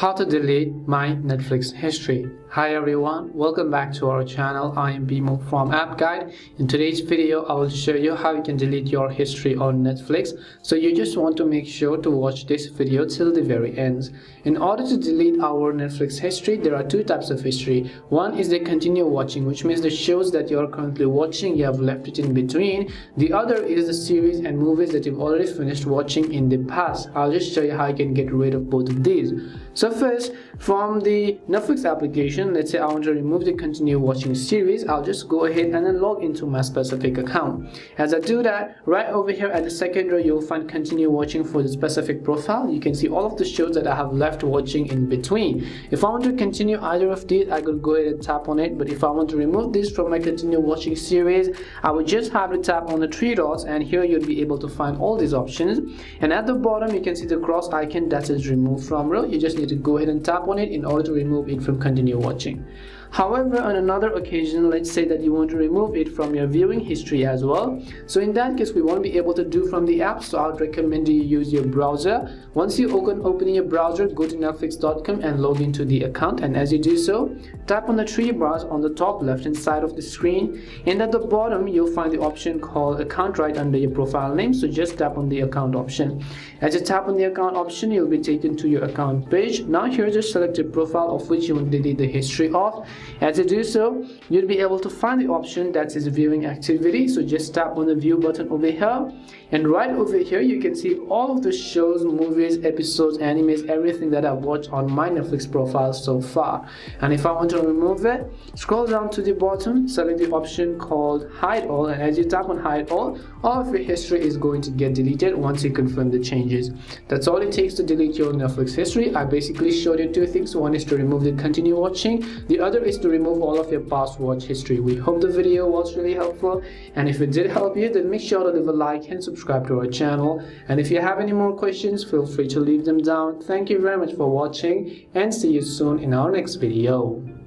How to delete my Netflix history. Hi everyone, welcome back to our channel. I am Bimo from App Guide. In today's video, I will show you how you can delete your history on Netflix. So you just want to make sure to watch this video till the very end. In order to delete our Netflix history, there are two types of history. One is the continue watching, which means the shows that you are currently watching, you have left it in between. The other is the series and movies that you've already finished watching in the past. I'll just show you how you can get rid of both of these. So first, from the Netflix application, let's say I want to remove the continue watching series. I'll just go ahead and then log into my specific account. As I do that, right over here at the second row, you'll find continue watching for the specific profile. You can see all of the shows that I have left watching in between. If I want to continue either of these, I could go ahead and tap on it. But if I want to remove this from my continue watching series, I would just have to tap on the three dots, and here you'll be able to find all these options. And at the bottom, you can see the cross icon that says remove from row. You just need to go ahead and tap on it in order to remove it from continue watching. However, on another occasion, let's say that you want to remove it from your viewing history as well. So in that case, we won't be able to do from the app, so I would recommend you use your browser. Once you open your browser, go to netflix.com and log into the account, and as you do so, tap on the three bars on the top left hand side of the screen, and at the bottom you'll find the option called account right under your profile name. So just tap on the account option. As you tap on the account option, you'll be taken to your account page. Now here, just select your profile of which you want to delete the history of. As you do so, you'll be able to find the option that says viewing activity. So just tap on the view button over here, and right over here you can see all of the shows, movies, episodes, animes, everything that I've watched on my Netflix profile so far. And if I want to remove it, scroll down to the bottom, select the option called hide all, and as you tap on hide all of your history is going to get deleted once you confirm the changes. That's all it takes to delete your Netflix history. I basically showed you two things. One is to remove the continue watching, the other is to remove all of your past watch history. We hope the video was really helpful, and if it did help you, then make sure to leave a like and subscribe to our channel. And if you have any more questions, feel free to leave them down. Thank you very much for watching, and see you soon in our next video.